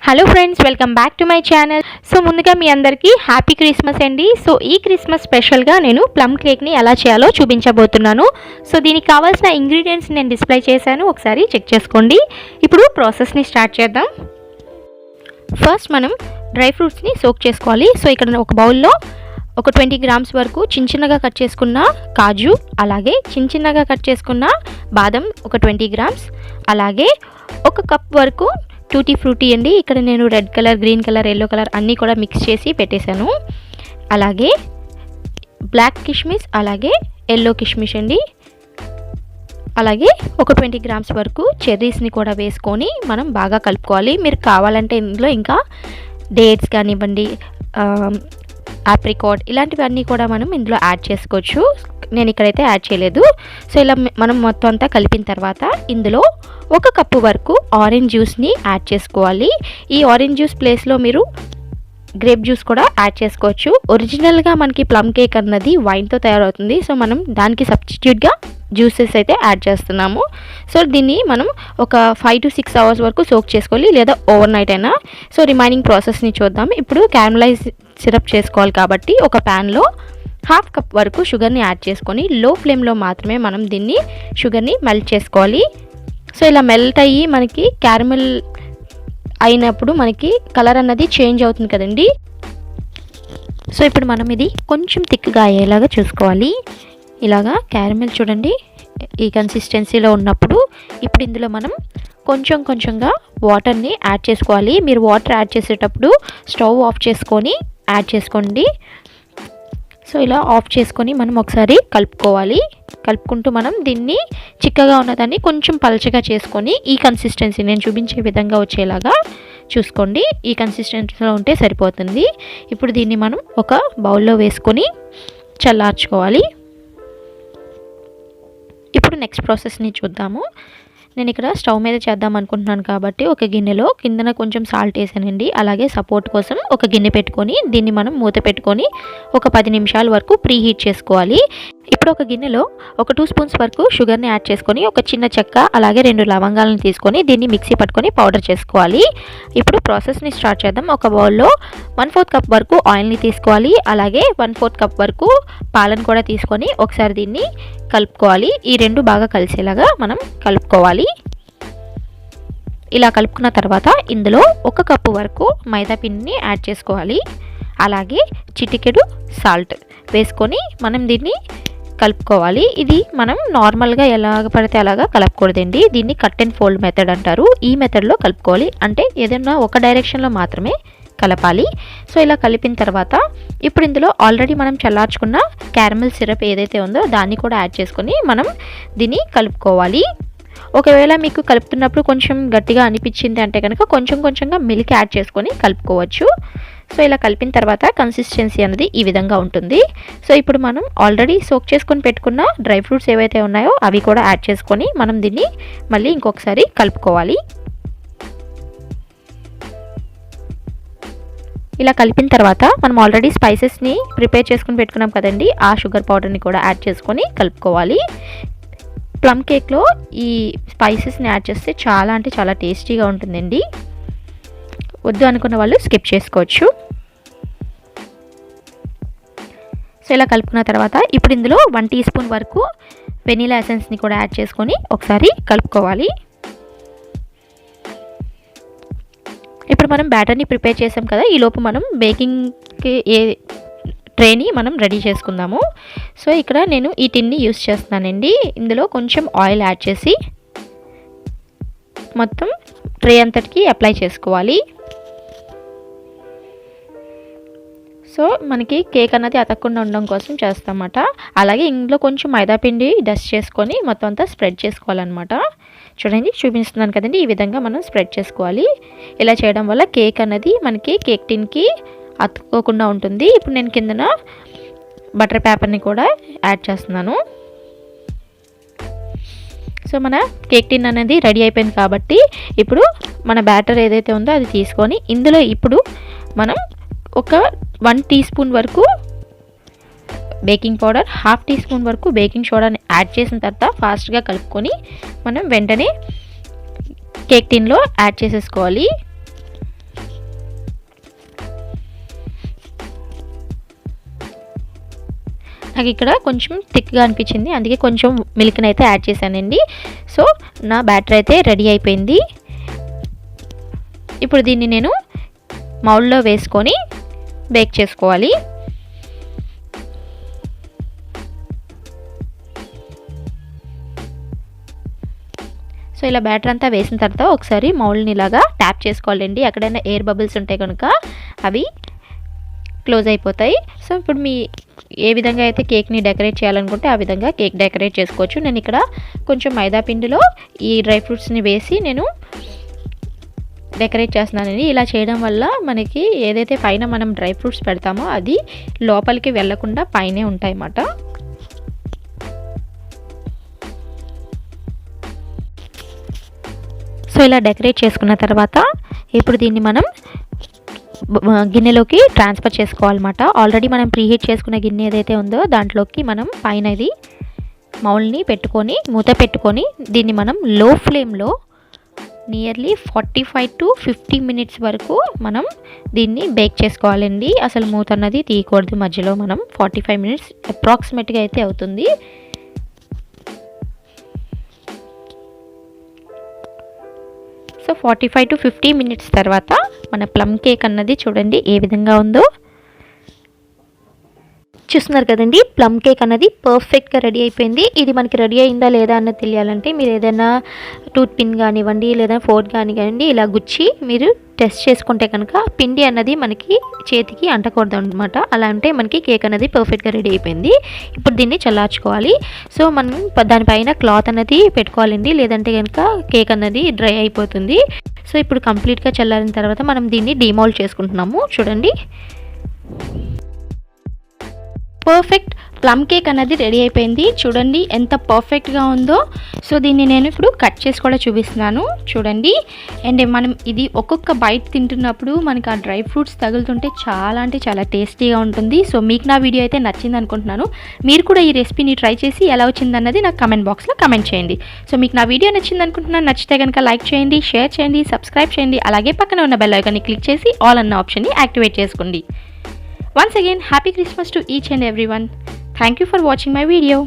Hello friends, welcome back to my channel. So ముందుగా మీ అందరికీ happy Christmas అండి. So ఈ క్రిస్మస్ స్పెషల్గా నేను ప్లమ్ కేక్ని ఎలా చేయాలో చూపించబోతున్నాను. సో దీనికి కావాల్సిన ఇంగ్రీడియంట్స్ నేను డిస్ప్లే చేశాను, ఒకసారి చెక్ చేసుకోండి. ఇప్పుడు ప్రాసెస్ని స్టార్ట్ చేద్దాం. ఫస్ట్ మనం డ్రై ఫ్రూట్స్ని సోక్ చేసుకోవాలి. సో ఇక్కడ ఒక బౌల్లో ఒక 20 గ్రామ్స్ వరకు చిన్నగా కట్ చేసుకున్న కాజు, అలాగే చిన్నగా కట్ చేసుకున్న బాదం ఒక 20 గ్రామ్స్, అలాగే ఒక కప్ వరకు టూటీ ఫ్రూటీ అండి. ఇక్కడ నేను red colour, green colour, yellow colour అన్నీ కూడా మిక్స్ చేసి పెట్టేశాను. అలాగే బ్లాక్ కిష్మిస్, అలాగే ఎల్లో కిష్మిష్ అండి. అలాగే ఒక 20 గ్రామ్స్ వరకు చెర్రీస్ని కూడా వేసుకొని మనం బాగా కలుపుకోవాలి. మీరు కావాలంటే ఇందులో ఇంకా డేట్స్ కానివ్వండి, ఆప్రికాట్ ఇలాంటివన్నీ కూడా మనం ఇందులో యాడ్ చేసుకోవచ్చు. నేను ఇక్కడైతే యాడ్ చేయలేదు. సో ఇలా మనం మొత్తం అంతా కలిపిన తర్వాత ఇందులో ఒక కప్పు వరకు ఆరెంజ్ జ్యూస్ని యాడ్ చేసుకోవాలి. ఈ ఆరెంజ్ జ్యూస్ ప్లేస్లో మీరు గ్రేప్ జ్యూస్ కూడా యాడ్ చేసుకోవచ్చు. ఒరిజినల్గా మనకి ప్లమ్ కేక్ అన్నది వైన్తో తయారవుతుంది. సో మనం దానికి సబ్స్టిట్యూట్గా జ్యూసెస్ అయితే యాడ్ చేస్తున్నాము. సో దీన్ని మనం ఒక 5 to 6 అవర్స్ వరకు సోక్ చేసుకోవాలి, లేదా ఓవర్ నైట్ అయినా. సో రిమైనింగ్ ప్రాసెస్ని చూద్దాం. ఇప్పుడు క్యారమలైజ్ సిరప్ చేసుకోవాలి కాబట్టి ఒక ప్యాన్లో 1/2 కప్ వరకు షుగర్ని యాడ్ చేసుకొని లో ఫ్లేమ్లో మాత్రమే మనం దీన్ని షుగర్ని మెల్ట్ చేసుకోవాలి. సో ఇలా మెల్ట్ అయ్యి మనకి క్యారమెల్ అయినప్పుడు మనకి కలర్ అన్నది చేంజ్ అవుతుంది కదండి. సో ఇప్పుడు మనం ఇది కొంచెం థిక్గా అయ్యేలాగా చూసుకోవాలి. ఇలాగా క్యారమెల్ చూడండి ఈ కన్సిస్టెన్సీలో ఉన్నప్పుడు ఇప్పుడు ఇందులో మనం కొంచెంగా వాటర్ని యాడ్ చేసుకోవాలి. మీరు వాటర్ యాడ్ చేసేటప్పుడు స్టవ్ ఆఫ్ చేసుకొని యాడ్ చేసుకోండి. సో ఇలా ఆఫ్ చేసుకొని మనం ఒకసారి కలుపుకోవాలి. కలుపుకుంటూ మనం దీన్ని చిక్కగా ఉన్నదాన్ని కొంచెం పలచగా చేసుకొని ఈ కన్సిస్టెన్సీ నేను చూపించే విధంగా వచ్చేలాగా చూసుకోండి. ఈ కన్సిస్టెన్సీలో ఉంటే సరిపోతుంది. ఇప్పుడు దీన్ని మనం ఒక బౌల్లో వేసుకొని చల్లార్చుకోవాలి. ఇప్పుడు నెక్స్ట్ ప్రాసెస్ని చూద్దాము. నేను ఇక్కడ స్టవ్ మీద చేద్దాం అనుకుంటున్నాను కాబట్టి ఒక గిన్నెలో కిందన కొంచెం సాల్ట్ వేసానండి. అలాగే సపోర్ట్ కోసం ఒక గిన్నె పెట్టుకొని దీన్ని మనం మూత పెట్టుకొని ఒక 10 నిమిషాల వరకు ప్రీ హీట్ చేసుకోవాలి. ఇప్పుడు ఒక గిన్నెలో ఒక 2 స్పూన్స్ వరకు షుగర్ని యాడ్ చేసుకొని ఒక చిన్న చెక్క, అలాగే 2 లవంగాలను తీసుకొని దీన్ని మిక్సీ పట్టుకొని పౌడర్ చేసుకోవాలి. ఇప్పుడు ప్రాసెస్ని స్టార్ట్ చేద్దాం. ఒక బౌల్లో 1/4 కప్ వరకు ఆయిల్ని తీసుకోవాలి. అలాగే 1/4 కప్ వరకు పాలను కూడా తీసుకొని ఒకసారి దీన్ని కలుపుకోవాలి. ఈ రెండు బాగా కలిసేలాగా మనం కలుపుకోవాలి. ఇలా కలుపుకున్న తర్వాత ఇందులో 1 కప్పు వరకు మైదా పిండిని యాడ్ చేసుకోవాలి. అలాగే చిటికెడు సాల్ట్ వేసుకొని మనం దీన్ని కలుపుకోవాలి. ఇది మనం నార్మల్గా ఎలాగ పడితే అలాగా కలపకూడదండి. దీన్ని కట్ అండ్ ఫోల్డ్ మెథడ్ అంటారు. ఈ మెథడ్లో కలుపుకోవాలి. అంటే ఏదైనా ఒక డైరెక్షన్లో మాత్రమే కలపాలి. సో ఇలా కలిపిన తర్వాత ఇప్పుడు ఇందులో ఆల్రెడీ మనం చల్లార్చుకున్న క్యారమెల్ సిరప్ ఏదైతే ఉందో దాన్ని కూడా యాడ్ చేసుకొని మనం దీన్ని కలుపుకోవాలి. ఒకవేళ మీకు కలుపుతున్నప్పుడు కొంచెం గట్టిగా అనిపించింది అంటే కనుక కొంచెంగా మిల్క్ యాడ్ చేసుకొని కలుపుకోవచ్చు. సో ఇలా కలిపిన తర్వాత కన్సిస్టెన్సీ అనేది ఈ విధంగా ఉంటుంది. సో ఇప్పుడు మనం ఆల్రెడీ సోక్ చేసుకొని పెట్టుకున్న డ్రై ఫ్రూట్స్ ఏవైతే ఉన్నాయో అవి కూడా యాడ్ చేసుకొని మనం దీన్ని మళ్ళీ ఇంకొకసారి కలుపుకోవాలి. ఇలా కలిపిన తర్వాత మనం ఆల్రెడీ స్పైసెస్ని ప్రిపేర్ చేసుకుని పెట్టుకున్నాం కదండి, ఆ షుగర్ పౌడర్ని కూడా యాడ్ చేసుకొని కలుపుకోవాలి. ప్లమ్ కేక్లో ఈ స్పైసెస్ని యాడ్ చేస్తే చాలా అంటే చాలా టేస్టీగా ఉంటుందండి. వద్దు అనుకున్న వాళ్ళు స్కిప్ చేసుకోవచ్చు. సో ఇలా కలుపుకున్న తర్వాత ఇప్పుడు ఇందులో 1 టీ స్పూన్ వరకు వెనీలా ఎసెన్స్ని కూడా యాడ్ చేసుకొని ఒకసారి కలుపుకోవాలి. ఇప్పుడు మనం బ్యాటర్ని ప్రిపేర్ చేసాం కదా, ఈలోపు మనం బేకింగ్కి ట్రేని మనం రెడీ చేసుకుందాము. సో ఇక్కడ నేను ఈ టిన్ని యూస్ చేస్తున్నానండి. ఇందులో కొంచెం ఆయిల్ యాడ్ చేసి మొత్తం ట్రే అంతటికి అప్లై చేసుకోవాలి. సో మనకి కేక్ అన్నది అతకకుండా ఉండడం కోసం చేస్తామన్నమాట. అలాగే ఇందులో కొంచెం మైదాపిండి డస్ట్ చేసుకొని మొత్తం అంతా స్ప్రెడ్ చేసుకోవాలన్నమాట. చూడండి చూపిస్తున్నాను కదండి, ఈ విధంగా మనం స్ప్రెడ్ చేసుకోవాలి. ఇలా చేయడం వల్ల కేక్ అన్నది మనకి కేక్ టిన్కి అతుక్కోకుండా ఉంటుంది. ఇప్పుడు నేను కిందన బటర్ పేపర్ని కూడా యాడ్ చేస్తున్నాను. సో మన కేక్ టిన్ అనేది రెడీ అయిపోయింది కాబట్టి ఇప్పుడు మన బ్యాటర్ ఏదైతే ఉందో అది తీసుకొని ఇందులో ఇప్పుడు మనం ఒక 1 టీ స్పూన్ వరకు బేకింగ్ పౌడర్, 1/2 టీ స్పూన్ వరకు బేకింగ్ సోడాని యాడ్ చేసిన తర్వాత ఫాస్ట్గా కలుపుకొని మనం వెంటనే కేక్ టిన్లో యాడ్ చేసేసుకోవాలి. నాకు ఇక్కడ కొంచెం థిక్గా అనిపించింది, అందుకే కొంచెం మిల్క్ని అయితే యాడ్ చేశానండి. సో నా బ్యాటర్ అయితే రెడీ అయిపోయింది. ఇప్పుడు దీన్ని నేను మౌల్డ్లో వేసుకొని బేక్ చేసుకోవాలి. సో ఇలా బ్యాటర్ అంతా వేసిన తర్వాత ఒకసారి మౌల్డ్ని ఇలాగా ట్యాప్ చేసుకోవాలండి. ఎక్కడైనా ఎయిర్ బబుల్స్ ఉంటే కనుక అవి క్లోజ్ అయిపోతాయి. సో ఇప్పుడు మీ ఏ విధంగా అయితే కేక్ని డెకరేట్ చేయాలనుకుంటే ఆ విధంగా కేక్ డెకరేట్ చేసుకోవచ్చు. నేను ఇక్కడ కొంచెం మైదా పిండిలో ఈ డ్రై ఫ్రూట్స్ని వేసి నేను డెకరేట్ చేస్తున్నానండి. ఇలా చేయడం వల్ల మనకి ఏదైతే పైన మనం డ్రై ఫ్రూట్స్ పెడతామో అది లోపలికి వెళ్ళకుండా పైనే ఉంటాయి అన్నమాట. సో ఇలా డెకరేట్ చేసుకున్న తర్వాత ఇప్పుడు దీన్ని మనం గిన్నెలోకి ట్రాన్స్ఫర్ చేసుకోవాలన్నమాట. ఆల్రెడీ మనం ప్రీహీట్ చేసుకున్న గిన్నె ఏదైతే ఉందో దాంట్లోకి మనం పైన ఇది మౌల్డ్ని పెట్టుకొని మూత పెట్టుకొని దీన్ని మనం లో ఫ్లేమ్లో నియర్లీ 45 to 50 minutes వరకు మనం దీన్ని బేక్ చేసుకోవాలండి. అసలు మూత అన్నది తీయకూడదు మధ్యలో. మనం 45 minutes అప్రాక్సిమేట్గా అయితే అవుతుంది. సో 45 to 50 minutes తర్వాత మన ప్లమ్ కేక్ అన్నది చూడండి ఏ విధంగా ఉందో. చూస్తున్నారు కదండి, ప్లమ్ కేక్ అన్నది పర్ఫెక్ట్గా రెడీ అయిపోయింది. ఇది మనకి రెడీ అయిందా లేదా అన్నది తెలియాలంటే మీరు ఏదైనా టూత్ పిన్ కానివ్వండి లేదా ఫోర్క్ కానివ్వండి ఇలా గుచ్చి మీరు టెస్ట్ చేసుకుంటే కనుక పిండి అన్నది మనకి చేతికి అంటకూడదు అనమాట. అలా అంటే మనకి కేక్ అనేది పర్ఫెక్ట్గా రెడీ అయిపోయింది. ఇప్పుడు దీన్ని చల్లార్చుకోవాలి. సో మనం దానిపైన క్లాత్ అన్నది పెట్టుకోవాలండి, లేదంటే కనుక కేక్ అన్నది డ్రై అయిపోతుంది. సో ఇప్పుడు కంప్లీట్గా చల్లారిన తర్వాత మనం దీన్ని డిమోల్డ్ చేసుకుంటున్నాము. చూడండి పర్ఫెక్ట్ ప్లమ్ కేక్ అనేది రెడీ అయిపోయింది. చూడండి ఎంత పర్ఫెక్ట్గా ఉందో. సో దీన్ని నేను ఇప్పుడు కట్ చేసి కూడా చూపిస్తున్నాను చూడండి. అండ్ మనం ఇది ఒక్కొక్క బైట్ తింటున్నప్పుడు మనకి ఆ డ్రై ఫ్రూట్స్ తగులుతుంటే చాలా అంటే చాలా టేస్టీగా ఉంటుంది. సో మీకు నా వీడియో అయితే నచ్చింది అనుకుంటున్నాను. మీరు కూడా ఈ రెసిపీని ట్రై చేసి ఎలా వచ్చిందన్నది నాకు కమెంట్ బాక్స్లో కమెంట్ చేయండి. సో మీకు నా వీడియో నచ్చింది అనుకుంటున్నాను. నచ్చితే కనుక లైక్ చేయండి, షేర్ చేయండి, సబ్స్క్రైబ్ చేయండి. అలాగే పక్కన ఉన్న బెల్ ఐకాన్ని క్లిక్ చేసి ఆల్ అన్న ఆప్షన్ని యాక్టివేట్ చేసుకోండి. Once again, Happy Christmas to each and everyone. Thank you for watching my video.